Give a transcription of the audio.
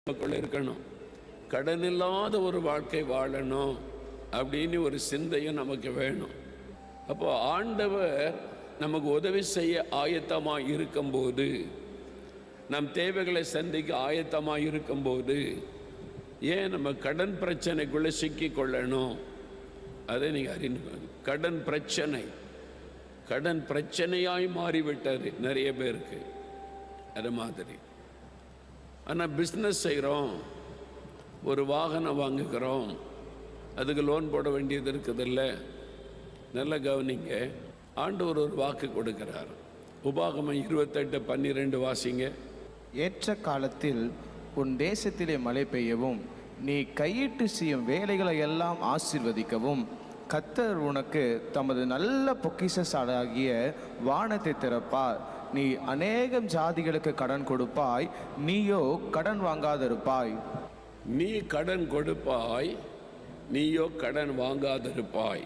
நமக்குள்ள இருக்கணும். கடன் இல்லாத ஒரு வாழ்க்கை வாழணும் அப்படின்னு ஒரு சிந்தையும் நமக்கு வேணும். அப்போ ஆண்டவர் நமக்கு உதவி செய்ய ஆயத்தமாக இருக்கும்போது, நம் தேவைகளை சந்திக்க ஆயத்தமாக இருக்கும்போது, ஏன் நம்ம கடன் பிரச்சனைக்குள்ளே சிக்கி கொள்ளணும்? அதை நீங்கள் அறிந்து, கடன் பிரச்சனையாய் மாறிவிட்டார் நிறைய பேருக்கு. அது மாதிரி. ஆனால் பிஸ்னஸ் செய்கிறோம், ஒரு வாகனம் வாங்குகிறோம், அதுக்கு லோன் போட வேண்டியது இருக்குதில்ல. நல்ல கவனிங்க, ஆண்டவர் ஒரு வாக்கு கொடுக்கிறார். உபாகமம் 28:12 வாசிங்க. ஏற்ற காலத்தில் உன் தேசத்திலே மழை பெய்யவும், நீ கையிட்டு செய்யும் வேலைகளை எல்லாம் ஆசீர்வதிக்கவும், கர்த்தர் உனக்கு தமது நல்ல பொக்கிஷசாலையாகிய வானத்தை திறப்பார். நீ அநேகம் ஜாதிகளுக்கு கடன் கொடுப்பாய், நீயோ கடன் வாங்காதிருப்பாய். நீ கடன் கொடுப்பாய், நீயோ கடன் வாங்காதிருப்பாய்.